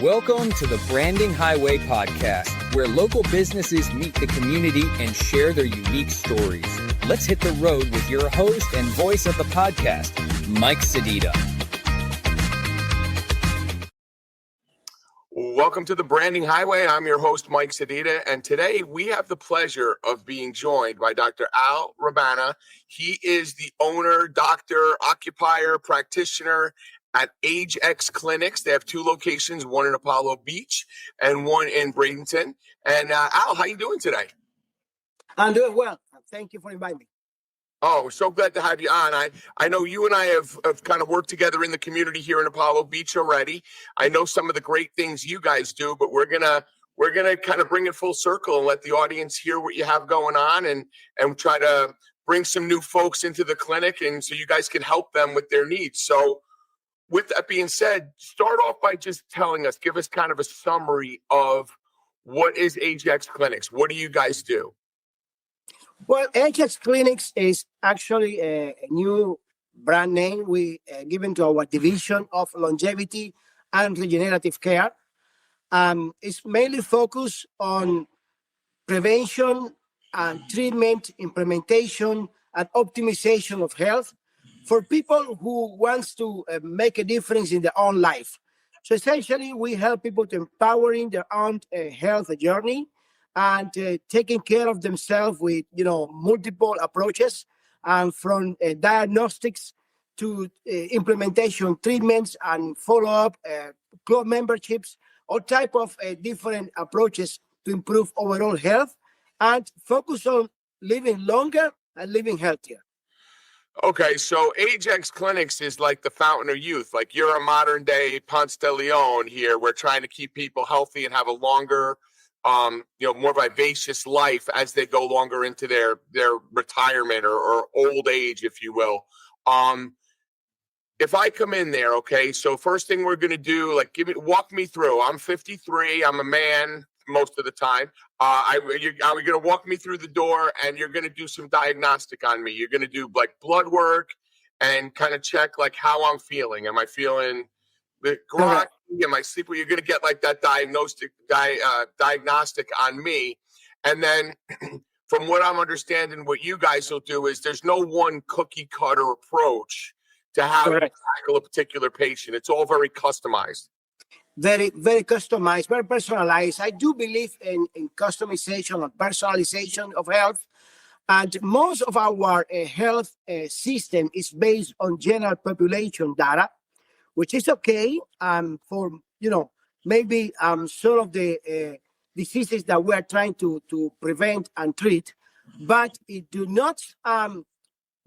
Welcome to the Branding Highway podcast, where local businesses meet the community and share their unique stories. Let's hit the road with your host and voice of the podcast, Mike Sedita. Welcome to the Branding Highway. I'm your host, Mike Sedita, and today we have the pleasure of being joined by Dr. Rabaina. He is the owner, doctor, occupier, practitioner at AgeX Clinics. They have two locations, one in Apollo Beach and one in Bradenton. And Al, how you doing today? I'm doing well. Thank you for inviting me. Oh, we're so glad to have you on. I know you and I have kind of worked together in the community here in Apollo Beach already. I know some of the great things you guys do, but we're gonna kind of bring it full circle and let the audience hear what you have going on and try to bring some new folks into the clinic and so you guys can help them with their needs. So with that being said, start off by just give us kind of a summary of what is AgeX Clinics. What do you guys do? Well, AgeX Clinics is actually a new brand name we given to our division of longevity and regenerative care. It's mainly focused on prevention and treatment, implementation, and optimization of health for people who wants to make a difference in their own life. So essentially, we help people to empowering their own health journey and taking care of themselves with, multiple approaches, and from diagnostics to implementation, treatments, and follow-up, club memberships, all type of different approaches to improve overall health and focus on living longer and living healthier. Okay, so AgeX Clinics is like the fountain of youth. Like you're a modern day Ponce de Leon here. We're trying to keep people healthy and have a longer more vivacious life as they go longer into their retirement or old age, if you will. If I come in there, okay, so first thing we're going to do, walk me through. I'm 53. I'm a man most of the time. You're going to walk me through the door and you're going to do some diagnostic on me. You're going to do blood work and kind of check how I'm feeling. Am I feeling groggy? Am I sleeping? You're going to get that diagnostic on me. And then from what I'm understanding, what you guys will do is there's no one cookie cutter approach to how to tackle a particular patient. It's all very customized. Very, very customized, very personalized. I do believe in customization and personalization of health. And most of our health system is based on general population data, which is okay for, maybe some of the diseases that we're trying to prevent and treat, but it do not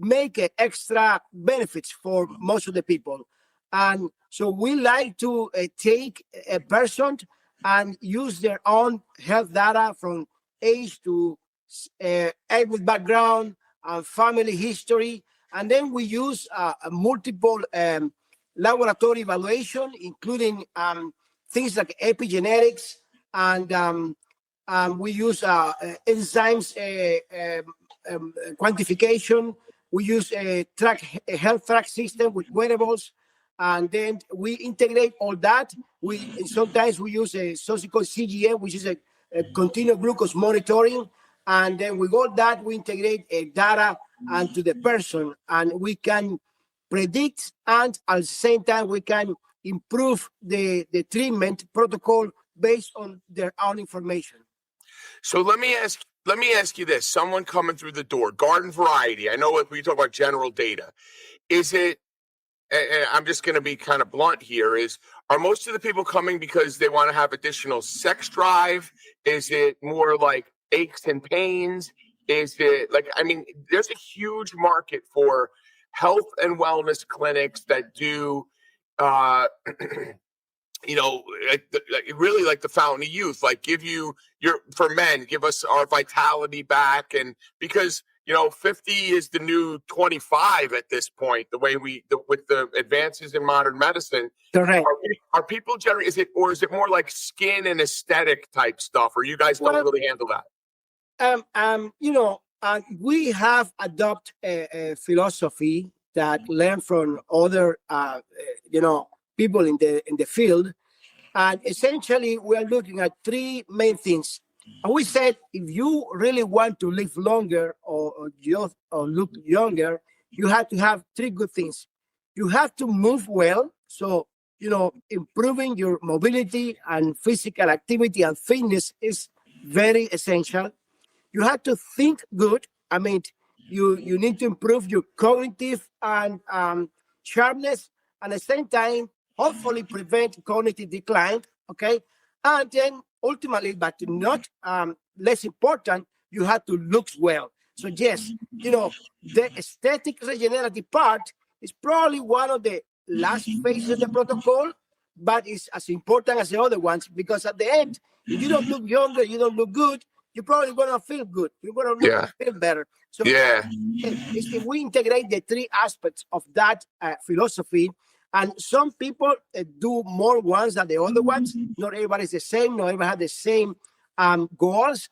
make extra benefits for most of the people. And so we like to take a person and use their own health data from age to age background and family history. And then we use multiple laboratory evaluation, including things like epigenetics, and we use enzymes quantification. We use a health track system with wearables, and then we integrate all that. Sometimes we use something called CGM, which is a continuous glucose monitoring, and then with all that we integrate data onto the person, and we can predict, and at the same time we can improve the treatment protocol based on their own information. So let me ask you this: someone coming through the door, garden variety. I know we talk about general data. Is it? And I'm just going to be kind of blunt here. Are most of the people coming because they want to have additional sex drive? Is it more like aches and pains? Is it there's a huge market for health and wellness clinics that do, really like the fountain of youth, for men, give us our vitality back. And because, 50 is the new 25 at this point, with the advances in modern medicine. Correct. Are people generally, is it more like skin and aesthetic type stuff, or you guys don't really handle that? We have adopted a philosophy that learned from other, people in the field, And essentially, we are looking at three main things. And we said if you really want to live longer or look younger, you have to have three good things. You have to move well. So, improving your mobility and physical activity and fitness is very essential. You have to think good. I mean, you need to improve your cognitive and sharpness, and at the same time, hopefully prevent cognitive decline. Okay, and then ultimately, but not less important, you have to look well. So yes, the aesthetic regenerative part is probably one of the last phases of the protocol, but it's as important as the other ones because at the end, if you don't look younger, you don't look good, you're probably gonna feel good. You're gonna feel better. So if we integrate the three aspects of that philosophy, and some people do more ones than the other ones. Not everybody's the same. Not everybody has the same goals.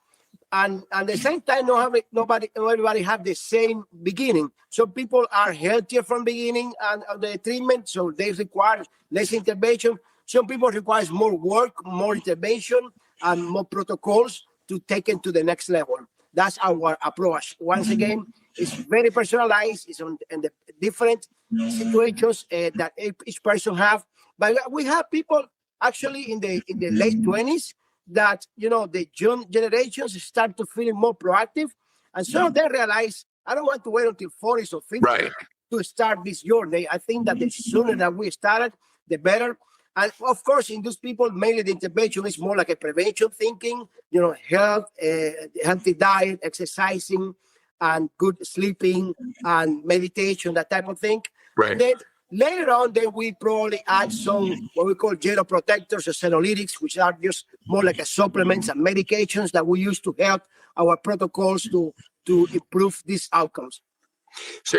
And at the same time, not everybody have the same beginning. Some people are healthier from beginning and of the treatment, so they require less intervention. Some people require more work, more intervention, and more protocols to take it to the next level. That's our approach. Once again, it's very personalized. It's on the different situations that each person have. But we have people actually in the late 20s that, the young generations start to feel more proactive. And so they realize, I don't want to wait until 40s or 50s to start this journey. I think that the sooner that we started, the better. And of course, in those people, mainly the intervention is more like a prevention thinking, health, healthy diet, exercising, and good sleeping and meditation, that type of thing. Right. Then later on, then we probably add some what we call genoprotectors or senolytics, which are just more like a supplements and medications that we use to help our protocols to improve these outcomes. So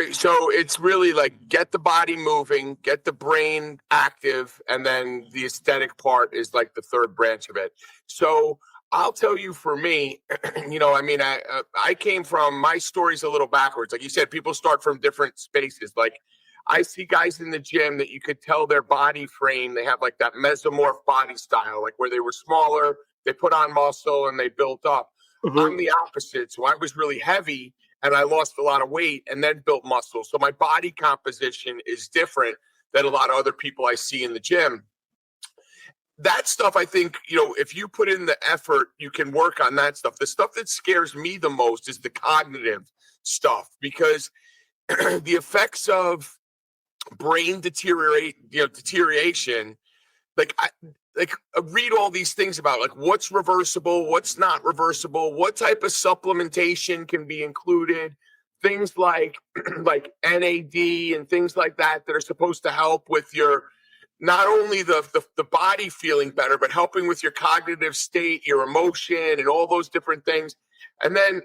it's really like get the body moving, get the brain active, and then the aesthetic part is like the third branch of it. So I'll tell you, for me, I came from, my story's a little backwards. Like you said, people start from different spaces. Like I see guys in the gym that you could tell their body frame, they have like that mesomorph body style, like where they were smaller, they put on muscle and they built up. Mm-hmm. I'm the opposite. So I was really heavy and I lost a lot of weight and then built muscle. So my body composition is different than a lot of other people I see in the gym. That stuff, I think, if you put in the effort, you can work on that stuff. The stuff that scares me the most is the cognitive stuff, because the effects of brain deterioration, I read all these things about like what's reversible, what's not reversible, what type of supplementation can be included, things like NAD and things like that are supposed to help with your, not only the body feeling better, but helping with your cognitive state, your emotion, and all those different things. And then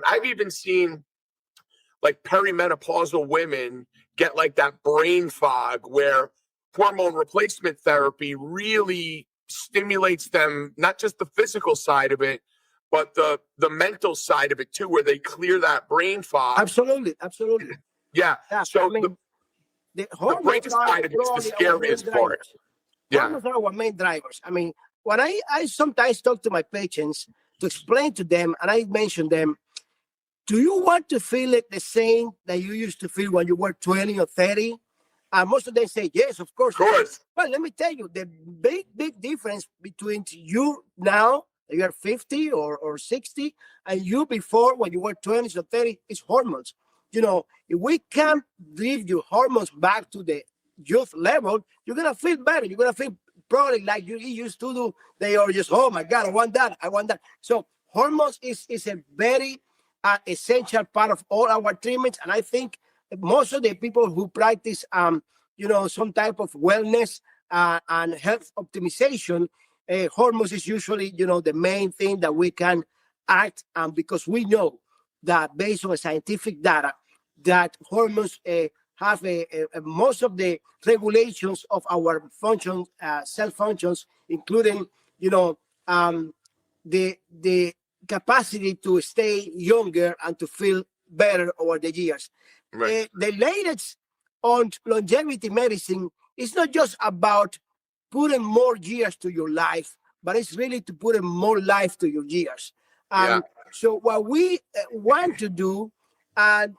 I've even seen like perimenopausal women get like that brain fog where hormone replacement therapy really stimulates them, not just the physical side of it, but the mental side of it too, where they clear that brain fog. Absolutely. Yeah. So the brain side of it is the scariest part. Hormones are our main drivers. I mean, when I sometimes talk to my patients to explain to them, and I mention them, do you want to feel it the same that you used to feel when you were 20 or 30? And most of them say, yes, of course. Well, let me tell you, the big difference between you now, you are 50 or 60, and you before when you were 20 or 30 is hormones. If we can't give your hormones back to the youth level, you're going to feel better. You're going to feel probably like you used to do. They are just, oh my God, I want that. So hormones is a very essential part of all our treatments. And I think most of the people who practice, some type of wellness and health optimization, hormones is usually, the main thing that we can act on, because we know that based on scientific data, that hormones have most of the regulations of our functions, cell functions, including, the capacity to stay younger and to feel better over the years. Right. The latest on longevity medicine is not just about putting more years to your life, but it's really to put more life to your years. Yeah. So what we want to do,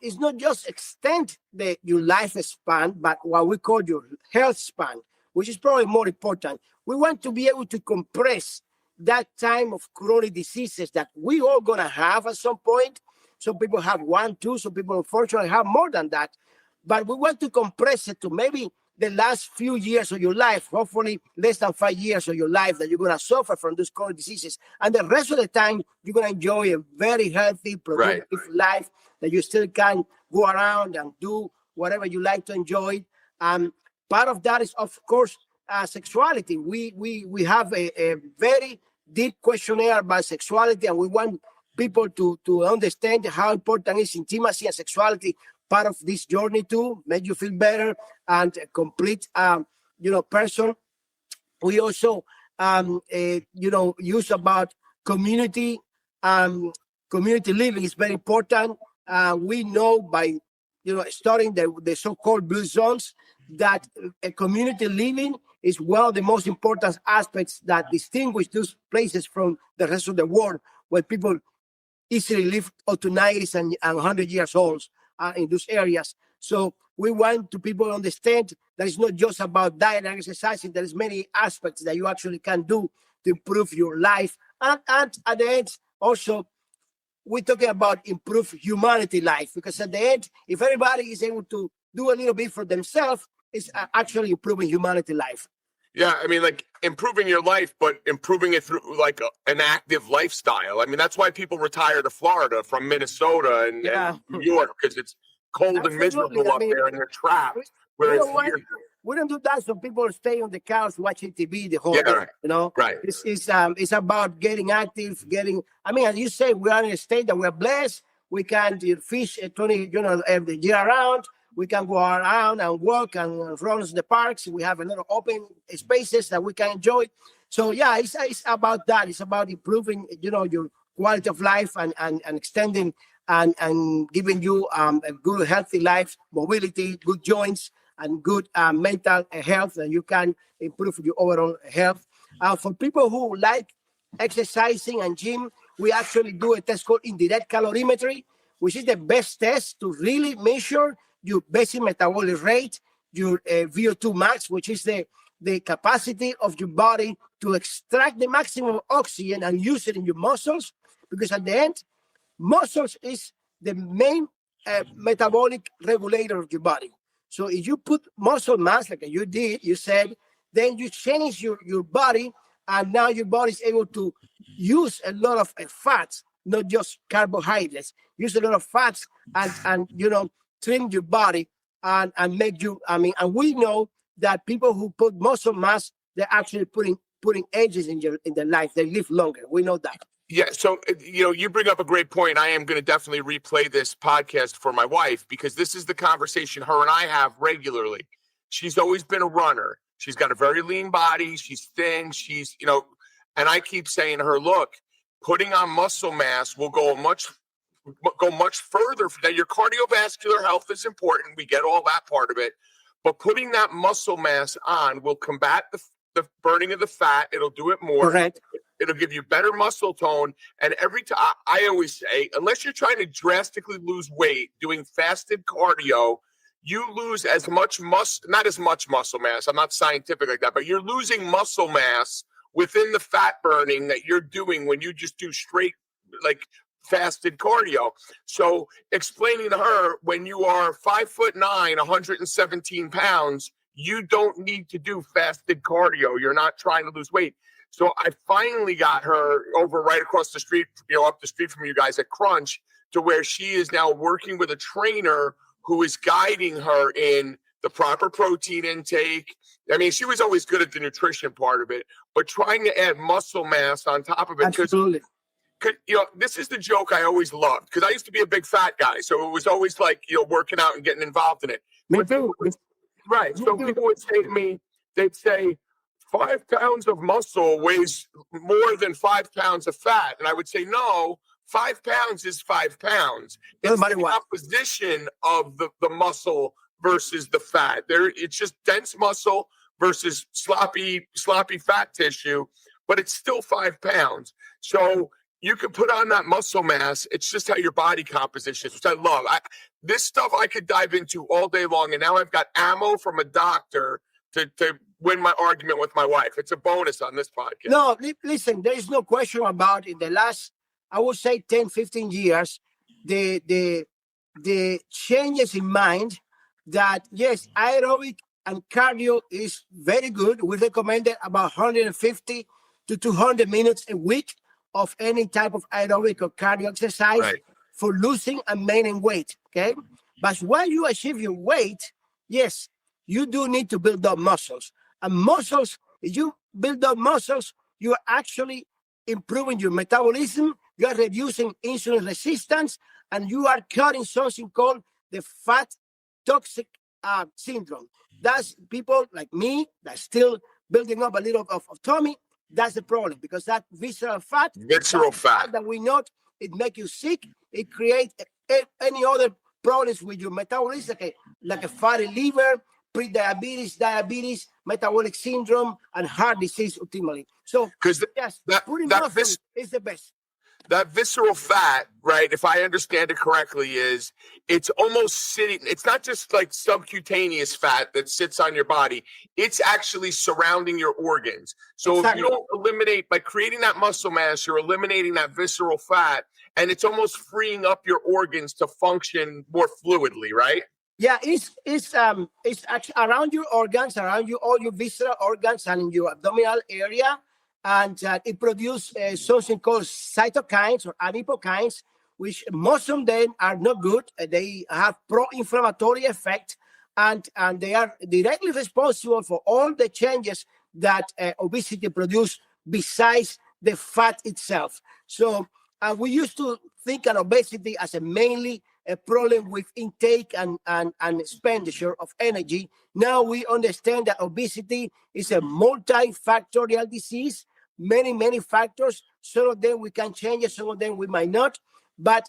is not just extend your lifespan, but what we call your health span, which is probably more important. We want to be able to compress that time of chronic diseases that we all gonna have at some point. Some people have one, two. Some people unfortunately have more than that. But we want to compress it to maybe the last few years of your life, hopefully less than 5 years of your life that you're going to suffer from those chronic diseases. And the rest of the time, you're going to enjoy a very healthy, productive life that you still can go around and do whatever you like to enjoy. Part of that is, of course, sexuality. We have a very deep questionnaire about sexuality, and we want people to understand how important is intimacy and sexuality part of this journey to make you feel better and a complete, person. We also, use about community. Community living is very important. We know by, studying the so-called blue zones that a community living is one of the most important aspects that distinguish those places from the rest of the world, where people easily live up to 90s and 100 years old in those areas. So we want to people understand that it's not just about diet and exercising. There is many aspects that you actually can do to improve your life. And at the end, also, we're talking about improve humanity life, because at the end, if everybody is able to do a little bit for themselves, it's actually improving humanity life. Yeah, I mean, like improving your life, but improving it through like an active lifestyle. I mean, that's why people retire to Florida from Minnesota and New York, because it's cold and miserable up there and they're trapped. Whereas here, we don't do that. So people stay on the couch watching TV the whole day. Right. It's about getting active, as you say, we are in a state that we're blessed. We can fish 20, every year round. We can go around and walk and run in the parks. We have a lot of open spaces that we can enjoy. So yeah, it's about that. It's about improving, your quality of life and extending and giving you a good, healthy life, mobility, good joints, and good mental health, and you can improve your overall health. For people who like exercising and gym, we actually do a test called indirect calorimetry, which is the best test to really measure your basic metabolic rate, your VO2 max, which is the capacity of your body to extract the maximum oxygen and use it in your muscles. Because at the end, muscles is the main metabolic regulator of your body. So if you put muscle mass, like you did, you said, then you change your body, and now your body is able to use a lot of fats, not just carbohydrates. Use a lot of fats and trim your body and make you. And we know that people who put muscle mass, they're actually putting ages in their life. They live longer. We know that. Yeah. So, you bring up a great point. I am going to definitely replay this podcast for my wife, because this is the conversation her and I have regularly. She's always been a runner. She's got a very lean body. She's thin. She's, and I keep saying to her, look, putting on muscle mass will go much further. Now, your cardiovascular health is important. We get all that part of it. But putting that muscle mass on will combat the burning of the fat. It'll do it more. Correct. It'll give you better muscle tone. And every time, I always say, unless you're trying to drastically lose weight doing fasted cardio, you lose as much not as much muscle mass. I'm not scientific like that, but you're losing muscle mass within the fat burning that you're doing when you just do straight, like, fasted cardio. So explaining to her, when you are 5'9", 117 pounds, you don't need to do fasted cardio. You're not trying to lose weight. So I finally got her over right across the street, up the street from you guys at Crunch, to where she is now working with a trainer who is guiding her in the proper protein intake. I mean, she was always good at the nutrition part of it, but trying to add muscle mass on top of it. Absolutely. This is the joke I always loved, because I used to be a big fat guy. So it was always like, working out and getting involved in it. Me too. Right. So people would say to me, they'd say, 5 pounds of muscle weighs more than 5 pounds of fat. And I would say, no, 5 pounds is 5 pounds. It's the composition of the muscle versus the fat. It's just dense muscle versus sloppy fat tissue, but it's still 5 pounds. So you can put on that muscle mass. It's just how your body composition is, which I love. This stuff I could dive into all day long, and now I've got ammo from a doctor to win my argument with my wife. It's a bonus on this podcast. No, listen, there is no question about in the last, I would say 10, 15 years, the changes in mind that, yes, aerobic and cardio is very good. We recommend it about 150 to 200 minutes a week of any type of aerobic or cardio exercise for losing and maintaining weight, okay? But when you achieve your weight, yes, you do need to build up muscles. And muscles, if you build up muscles, you are actually improving your metabolism, you are reducing insulin resistance, and you are cutting something called the fat toxic syndrome. That's people like me that's still building up a little of tummy. That's the problem, because that visceral fat that we know, it makes you sick. It creates any other problems with your metabolism, like a fatty liver, pre-diabetes, diabetes, metabolic syndrome, and heart disease ultimately. So, yes, putting muscle is the best. That visceral fat, right, if I understand it correctly, it's almost sitting, it's not just like subcutaneous fat that sits on your body, it's actually surrounding your organs. So if you don't eliminate, by creating that muscle mass, you're eliminating that visceral fat, and it's almost freeing up your organs to function more fluidly, right? Yeah, it's actually around your organs, around all your visceral organs and in your abdominal area. And it produces something called cytokines or adipokines, which most of them are not good. They have pro-inflammatory effect, and they are directly responsible for all the changes that obesity produces besides the fat itself. So we used to think of obesity as mainly a problem with intake and expenditure of energy. Now we understand that obesity is a multifactorial disease, many factors. Some of them we can change it, some of them we might not. But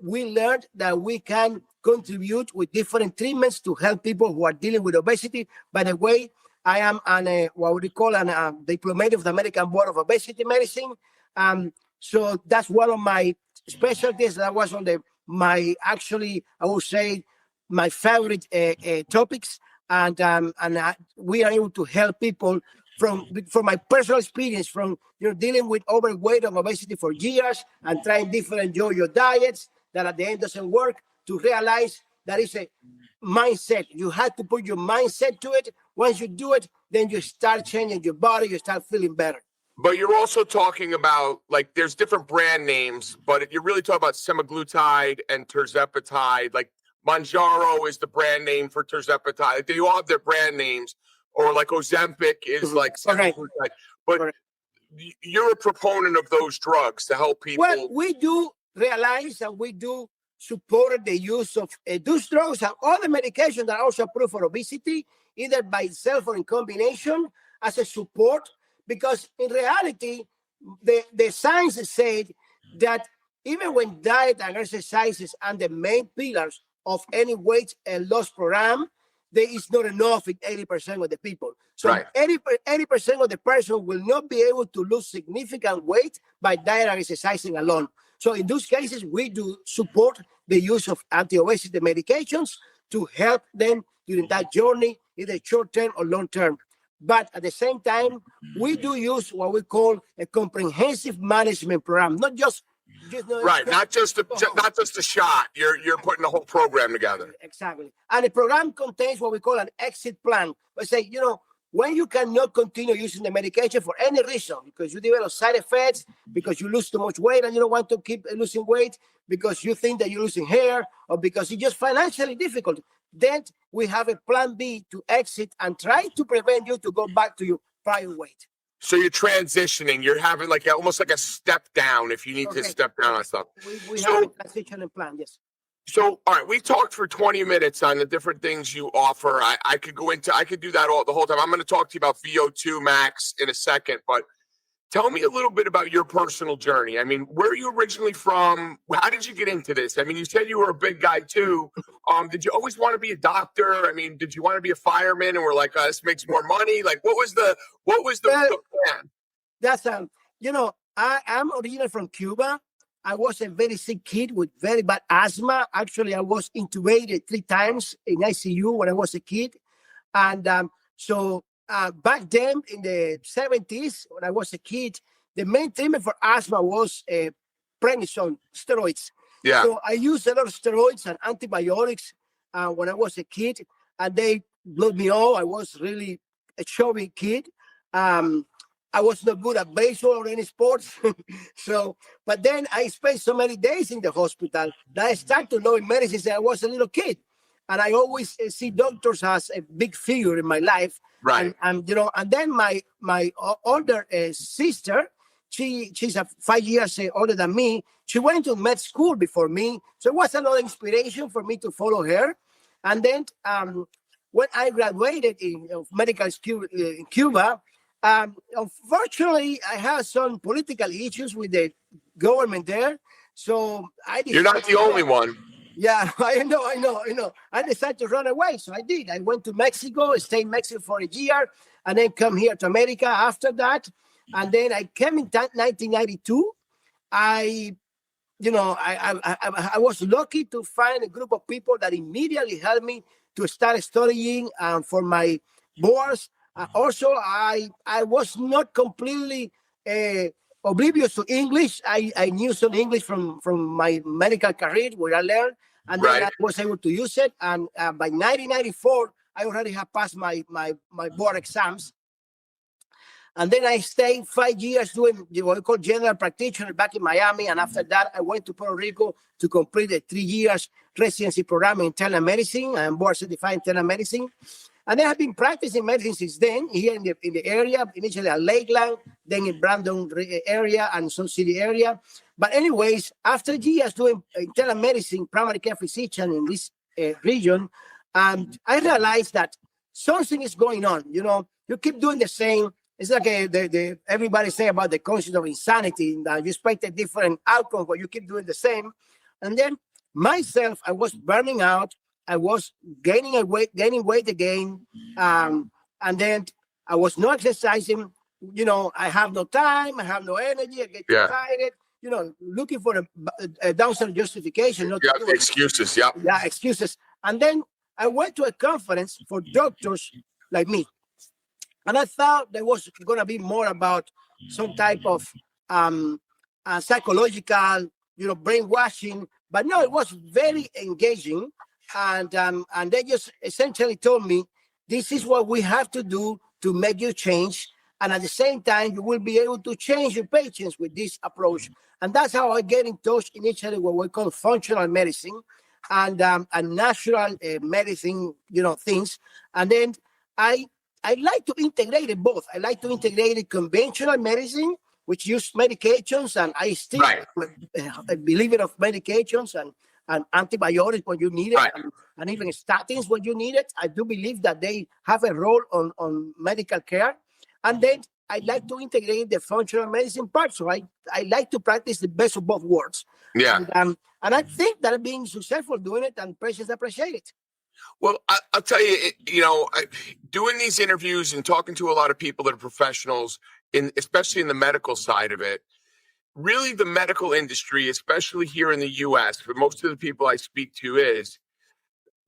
we learned that we can contribute with different treatments to help people who are dealing with obesity. By the way, I am what we call a diplomat of the American Board of Obesity Medicine. So that's one of my specialties. That was on my favorite topics. And we are able to help people from my personal experience, from dealing with overweight and obesity for years and trying different yo-yo diets that at the end doesn't work, to realize that it's a mindset. You have to put your mindset to it. Once you do it, then you start changing your body, you start feeling better. But you're also talking about, like, there's different brand names, but you're really talking about semaglutide and tirzepatide. Like Mounjaro is the brand name for tirzepatide. They all have their brand names, or like Ozempic is like semaglutide. But you're a proponent of those drugs to help people. Well, we do realize and we do support the use of those drugs and other medications that are also approved for obesity, either by itself or in combination as a support. Because in reality, the science said that even when diet and exercises are the main pillars of any weight loss program, there is not enough in 80% of the people. So 80% of the person will not be able to lose significant weight by diet and exercising alone. So in those cases, we do support the use of anti-obesity medications to help them during that journey, either short-term or long-term. But at the same time, we do use what we call a comprehensive management program, not just not just a shot. You're putting the whole program together. Exactly. And the program contains what we call an exit plan. We say, when you cannot continue using the medication for any reason, because you develop side effects, because you lose too much weight and you don't want to keep losing weight, because you think that you're losing hair, or because it's just financially difficult, then we have a plan B to exit and try to prevent you to go back to your prior weight. So you're transitioning. You're having almost like a step down if you need to step down on stuff. We have a transition plan, yes. So, all right, we talked for 20 minutes on the different things you offer. I could do that the whole time. I'm going to talk to you about VO2 Max in a second, but Tell me a little bit about your personal journey. I mean, where are you originally from? How did you get into this? I mean, you said you were a big guy too. Did you always want to be a doctor? I mean, did you want to be a fireman and we're like, this makes more money? Like, what was the Well, plan? that's I'm originally from Cuba. I was a very sick kid with very bad asthma. Actually, I was intubated 3 times in ICU when I was a kid. And back then in the 70s, when I was a kid, the main treatment for asthma was prednisone, steroids. Yeah. So I used a lot of steroids and antibiotics when I was a kid, and they blew me off. I was really a chubby kid. I was not good at baseball or any sports. But then I spent so many days in the hospital that I started to know in medicine since I was a little kid. And I always see doctors as a big figure in my life. Right. And then my older sister, she's 5 years older than me. She went to med school before me. So it was another inspiration for me to follow her. And then when I graduated in medical school in Cuba, unfortunately, I had some political issues with the government there. So You're not the only one. Yeah, I know. I decided to run away, so I did. I went to Mexico, stayed in Mexico for a year, and then come here to America after that. And then I came in 1992. I was lucky to find a group of people that immediately helped me to start studying for my boards. Also, I was not completely oblivious to English. I knew some English from my medical career where I learned, and then I was able to use it. And by 1994, I already have passed my board exams. And then I stayed 5 years doing what we call general practitioner back in Miami. And after that, I went to Puerto Rico to complete a 3 years residency program in internal medicine. I'm board certified in internal medicine. And then I've been practicing medicine since then here in the area, initially at Lakeland, then in Brandon area and Sun City area. But anyways, after years doing internal medicine, primary care physician in this region, I realized that something is going on. You keep doing the same. It's like everybody say about the concept of insanity, that you expect a different outcome, but you keep doing the same. And then myself, I was burning out. I was gaining weight again. And then I was not exercising. I have no time. I have no energy. I get tired. Looking for a downside justification. Not excuses. Yeah. Yeah, excuses. And then I went to a conference for doctors like me. And I thought there was going to be more about some type of psychological, brainwashing. But no, it was very engaging. And they just essentially told me, this is what we have to do to make you change. And at the same time, you will be able to change your patients with this approach. And that's how I get in touch initially what we call functional medicine and natural medicine, things. And then I like to integrate it both. I like to integrate the conventional medicine, which use medications, and I still a believer of medications and antibiotics when you need it, and even statins when you need it. I do believe that they have a role on medical care. And then I like to integrate the functional medicine part. So I like to practice the best of both worlds. Yeah. And I think that I'm being successful doing it, and patients appreciate it. Well, I'll tell you, doing these interviews and talking to a lot of people that are professionals, especially in the medical side of it, really the medical industry, especially here in the U.S., for most of the people I speak to, is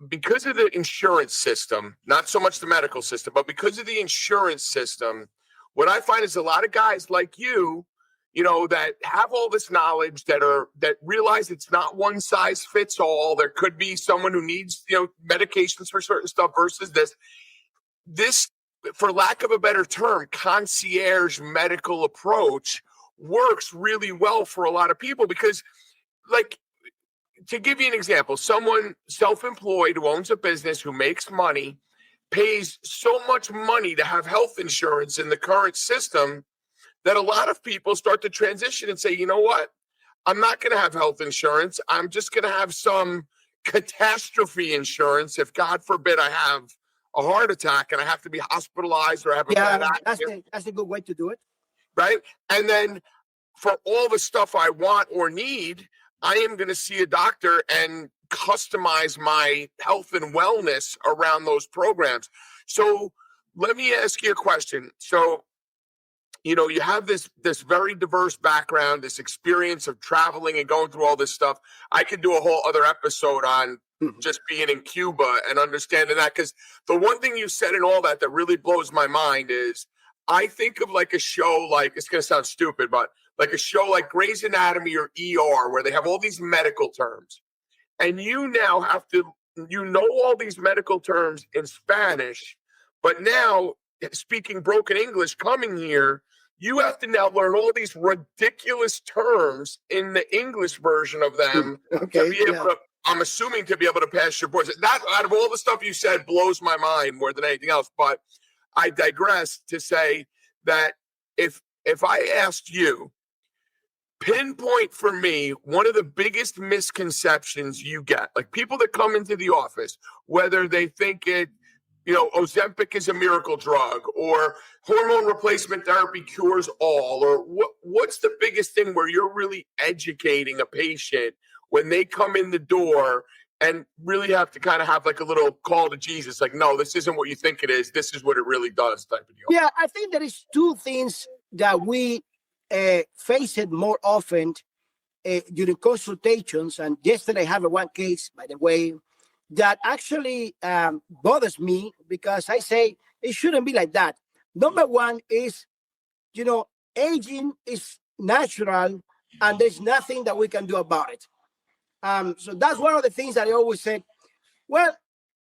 because of the insurance system, not so much the medical system, but because of the insurance system, what I find is a lot of guys like you, that have all this knowledge, that realize it's not one size fits all. There could be someone who needs, medications for certain stuff versus this, for lack of a better term, concierge medical approach works really well for a lot of people because, like, to give you an example, someone self-employed who owns a business, who makes money, pays so much money to have health insurance in the current system that a lot of people start to transition and say, you know what? I'm not going to have health insurance. I'm just going to have some catastrophe insurance. If God forbid I have a heart attack and I have to be hospitalized or have a bad accident. That's a good way to do it. right? And then for all the stuff I want or need, I am going to see a doctor and customize my health and wellness around those programs. So let me ask you a question. So, you have this very diverse background, this experience of traveling and going through all this stuff. I could do a whole other episode on just being in Cuba and understanding that, because the one thing you said in all that really blows my mind is I think of like a show, like, it's going to sound stupid, but like a show like Grey's Anatomy or ER, where they have all these medical terms, and you now have to, all these medical terms in Spanish, but now speaking broken English coming here, you have to now learn all these ridiculous terms in the English version of them to be able to, I'm assuming, to be able to pass your boards. That, out of all the stuff you said, blows my mind more than anything else. But I digress to say that if I asked you, pinpoint for me one of the biggest misconceptions you get, like people that come into the office, whether they think Ozempic is a miracle drug, or hormone replacement therapy cures all, or what's the biggest thing where you're really educating a patient when they come in the door and really have to kind of have like a little call to Jesus, like, no, this isn't what you think it is, this is what it really does, type of deal? Yeah, I think there is two things that we face it more often during consultations. And yesterday I have one case, by the way, that actually bothers me, because I say it shouldn't be like that. Number one is, aging is natural and there's nothing that we can do about it. So that's one of the things that I always say. Well,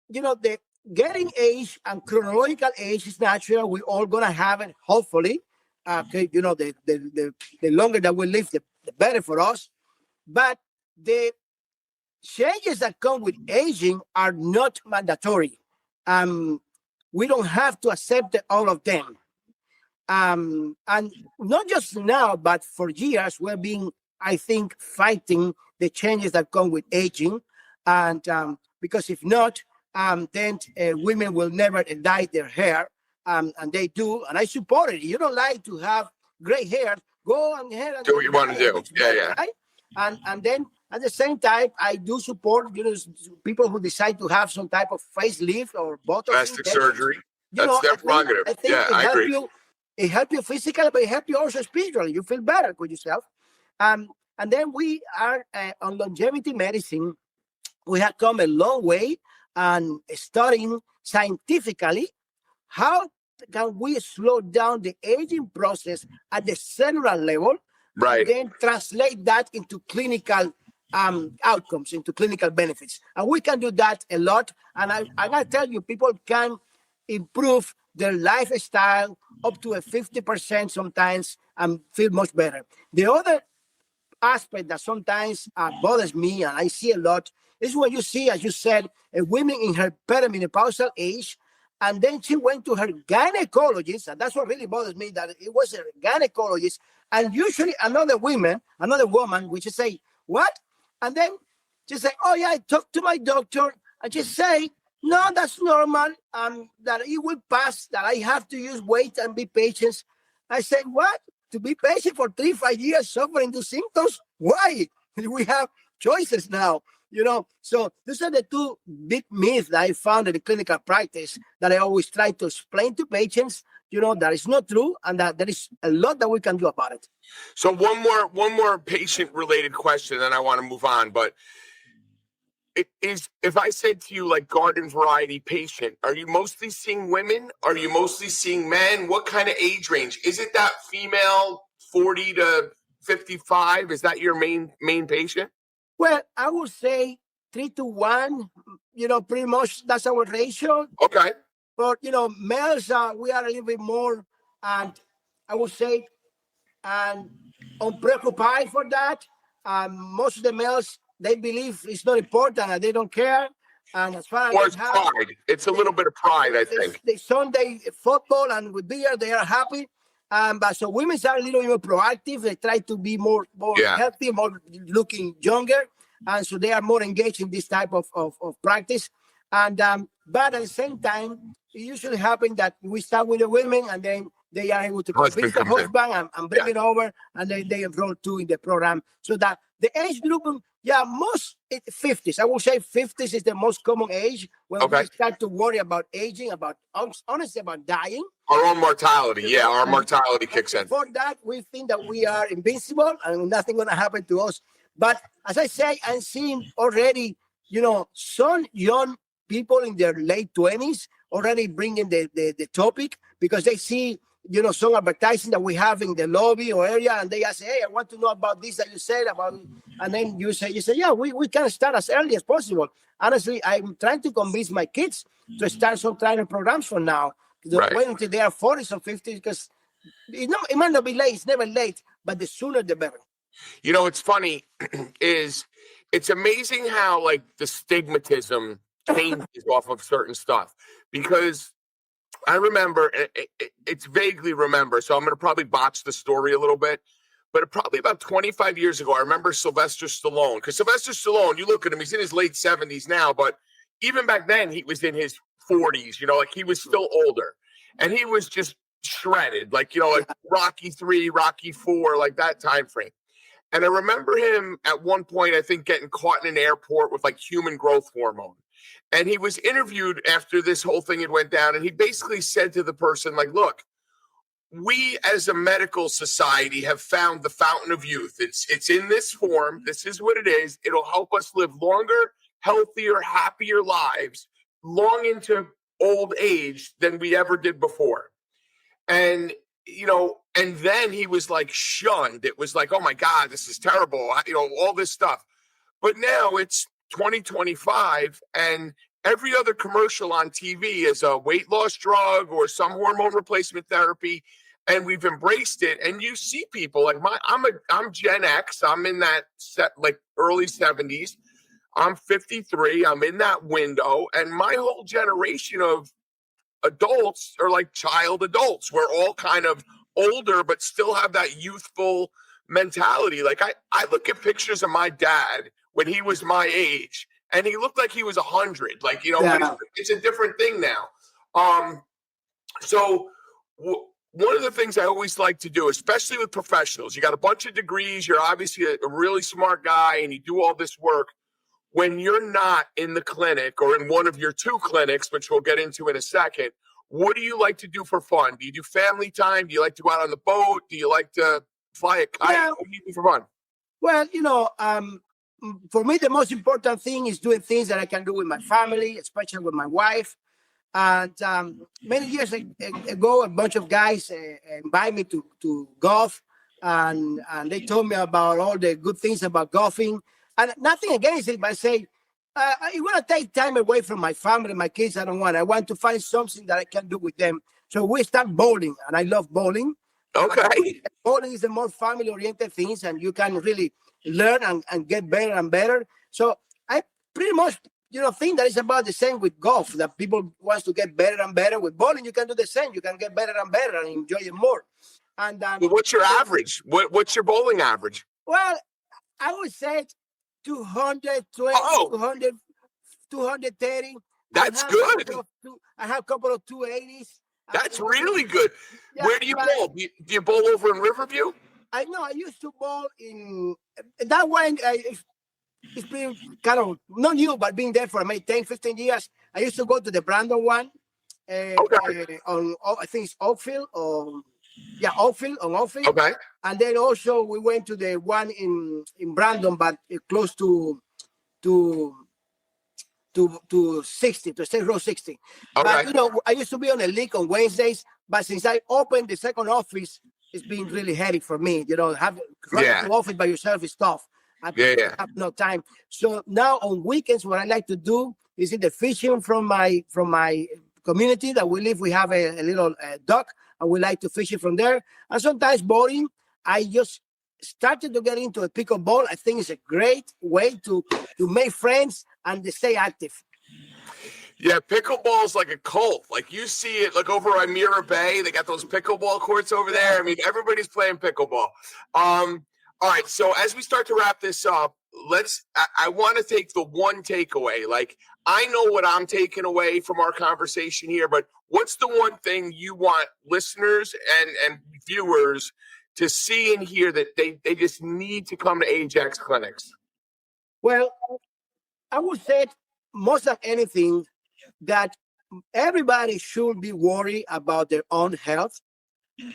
the getting age and chronological age is natural. We're all going to have it, hopefully. The longer that we live, the better for us. But the changes that come with aging are not mandatory. We don't have to accept all of them. And not just now, but for years, we've been, I think, fighting the changes that come with aging. And because if not, then women will never dye their hair. And they do. And I support it. You don't like to have gray hair, go and do what you want to do. Yeah. Right? And then at the same time, I do support people who decide to have some type of facelift or botox plastic surgery. That's their prerogative. I think I agree. It helps you physically, but it helps you also spiritually. You feel better with yourself. And then we are on longevity medicine. We have come a long way and studying scientifically how can we slow down the aging process at the cellular level, right? And then translate that into clinical outcomes, into clinical benefits. And we can do that a lot. And I gotta tell you, people can improve their lifestyle up to a 50% sometimes and feel much better. The other aspect that sometimes bothers me, and I see a lot, is when you see, as you said, a woman in her perimenopausal age, and then she went to her gynecologist, and that's what really bothers me, that it was a gynecologist, and usually another woman, which is say, what? And then she say, oh yeah, I talked to my doctor, and she say, no, that's normal, that it will pass, that I have to use weight and be patient. I said, what? To be patient for 3-5 years suffering the symptoms? Why? We have choices now, So these are the two big myths that I found in the clinical practice that I always try to explain to patients, that is not true, and that there is a lot that we can do about it. So one more patient-related question, then I want to move on. But it is, if I said to you, like, garden variety patient, are you mostly seeing women? Are you mostly seeing men? What kind of age range? Is it that female 40 to 55? Is that your main patient? Well, I would say 3-to-1, pretty much that's our ratio. Okay. But, males, we are a little bit more, and I would say, unpreoccupied for that. Most of the males, they believe it's not important and they don't care. And as far as pride, it's a little bit of pride, I think. The Sunday football and with beer, they are happy. But so women are a little more proactive. They try to be more healthy, more looking younger. And so they are more engaged in this type of practice. And but at the same time, it usually happens that we start with the women and then they are able to Husband convince the comes in. husband and bring it over, and then they enroll too in the program. So that the age group, most 50s. I will say 50s is the most common age when we start to worry about aging, about honestly about dying. Our own mortality, our mortality kicks in. For that, we think that we are invincible and nothing going to happen to us. But as I say, I'm seeing already, some young people in their late 20s already bringing the topic because they see, some advertising that we have in the lobby or area, and they ask, hey, I want to know about this that you said about, and then you say, yeah, we can start as early as possible. Honestly, I'm trying to convince my kids to start some training programs for now. Wait until they are 40s or 50s, because it might not be late. It's never late, but the sooner the better. It's funny is it's amazing how like the stigmatism changes off of certain stuff, because I remember, it's vaguely remember, so I'm going to probably botch the story a little bit, but probably about 25 years ago, I remember Sylvester Stallone, because Sylvester Stallone, you look at him, he's in his late 70s now, but even back then he was in his 40s, like he was still older, and he was just shredded, like Rocky 3, Rocky 4, like that time frame. And I remember him at one point, I think, getting caught in an airport with like human growth hormone. And he was interviewed after this whole thing had went down. And he basically said to the person, like, look, we as a medical society have found the fountain of youth. It's in this form. This is what it is. It'll help us live longer, healthier, happier lives long into old age than we ever did before. And, and then he was like shunned. It was like, oh my God, this is terrible. All this stuff. But now it's 2025 and every other commercial on TV is a weight loss drug or some hormone replacement therapy. And we've embraced it. And you see people like I'm Gen X. I'm in that early 70s. I'm 53. I'm in that window. And my whole generation of adults are like child adults. We're all kind of older, but still have that youthful mentality. Like I look at pictures of my dad when he was my age, and he looked like he was 100. Like, it's a different thing now. So one of the things I always like to do, especially with professionals, you got a bunch of degrees, you're obviously a really smart guy, and you do all this work. When you're not in the clinic or in one of your 2 clinics, which we'll get into in a second, what do you like to do for fun? Do you do family time? Do you like to go out on the boat? Do you like to fly a kite? Yeah. What do you do for fun? Well, for me, the most important thing is doing things that I can do with my family, especially with my wife. And many years ago, a bunch of guys invited me to golf, and they told me about all the good things about golfing. And nothing against it, but I say, it want to take time away from my family, my kids. I don't want. I want to find something that I can do with them. So we start bowling, and I love bowling. Okay. Bowling is the more family-oriented things, and you can really learn and get better and better. So I pretty much, think that it's about the same with golf, that people want to get better and better. With bowling, you can do the same. You can get better and better and enjoy it more. And well, what's your average? What's your bowling average? Well, I would say 220, 230. That's good. I have a couple of 280s. That's really good. Yeah, where do you bowl? Do you bowl over in Riverview? I know. I used to bowl in that one. It's been kind of not new, but being there for maybe 10, 15 years. I used to go to the Brandon one. On I think it's Oakfield or Oakfield on Oakfield. Okay. And then also we went to the one in Brandon, but close to 60, to State Road 60. Okay. But I used to be on a league on Wednesdays, but since I opened the second office, it's been really headache for me. Running to office by yourself is tough. I have no time. So now on weekends, what I like to do is either fishing from my community that we live. We have a little dock, and we like to fish it from there. And sometimes bowling. I just started to get into a pickleball. I think it's a great way to make friends and to stay active. Yeah, pickleball is like a cult. Like you see it like over on Mira Bay. They got those pickleball courts over there. I mean, everybody's playing pickleball. All right, so as we start to wrap this up, I want to take the one takeaway. Like, I know what I'm taking away from our conversation here, but what's the one thing you want listeners and viewers to see and hear that they just need to come to Ajax clinics? Well, I would say most than anything that everybody should be worried about their own health.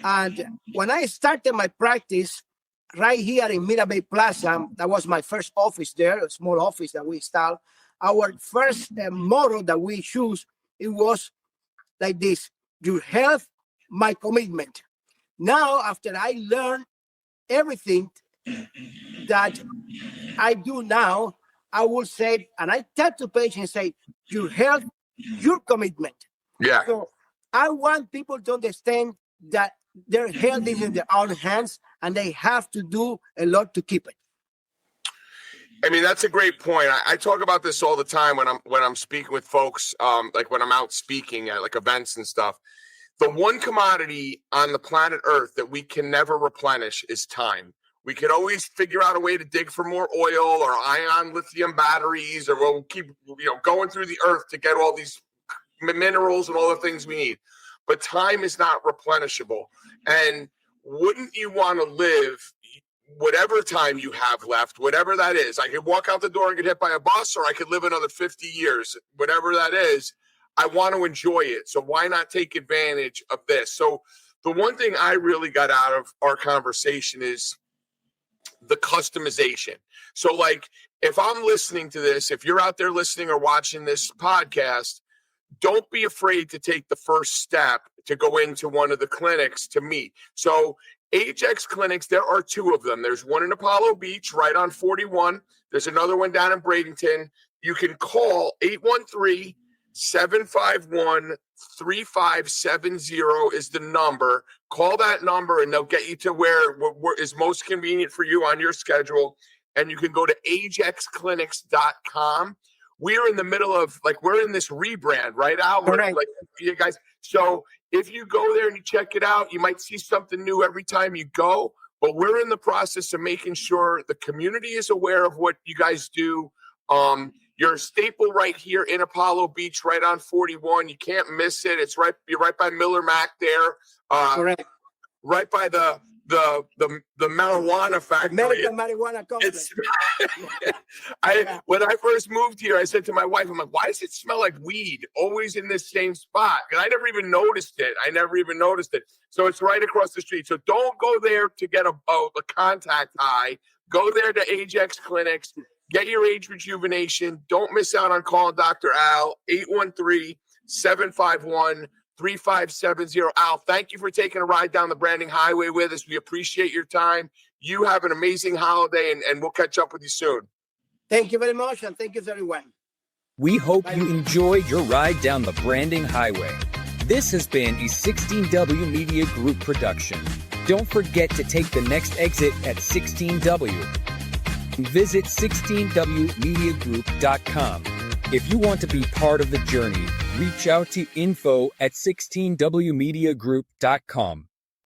And when I started my practice right here in Mira Bay Plaza, that was my first office there, a small office that we installed. Our first motto that we choose, it was like this: your health, my commitment. Now, after I learned everything that I do now, I will say, and I tell to patients, say, your health, your commitment. Yeah. So I want people to understand that their health is in their own hands, and they have to do a lot to keep it. I mean, that's a great point. I talk about this all the time when I'm speaking with folks, like when I'm out speaking at like events and stuff. The one commodity on the planet Earth that we can never replenish is time. We can always figure out a way to dig for more oil or ion lithium batteries, or we'll keep going through the earth to get all these minerals and all the things we need. But time is not replenishable. And wouldn't you want to live whatever time you have left, whatever that is? I could walk out the door and get hit by a bus, or I could live another 50 years, whatever that is. I want to enjoy it. So why not take advantage of this? So the one thing I really got out of our conversation is the customization. So like, if I'm listening to this, if you're out there listening or watching this podcast, don't be afraid to take the first step to go into one of the clinics to meet. So Ajax clinics, there are two of them. There's one in Apollo Beach, right on 41. There's another one down in Bradenton. You can call 813-751-3570 is the number. Call that number and they'll get you to where is most convenient for you on your schedule. And you can go to ajaxclinics.com. We're in the middle of, we're in this rebrand, right, Al? Correct. Like, you guys. So if you go there and you check it out, you might see something new every time you go. But we're in the process of making sure the community is aware of what you guys do. You're a staple right here in Apollo Beach, right on 41. You can't miss it. You're right by Miller Mac there. Correct. Right by the marijuana factory. American marijuana complex. When I first moved here, I said to my wife, I'm like, why does it smell like weed always in this same spot? And I never even noticed it. So it's right across the street. So don't go there to get a contact high. Go there to Ajax Clinics. Get your age rejuvenation. Don't miss out on calling Dr. Al, 813-751-3570. Al, thank you for taking a ride down the branding highway with us. We appreciate your time. You have an amazing holiday, and we'll catch up with you soon. Thank you very much, and thank you to everyone. We hope you enjoyed your ride down the branding highway. This has been a 16W Media Group production. Don't forget to take the next exit at 16W. Visit 16wmediagroup.com. If you want to be part of the journey, reach out to info@16wmediagroup.com.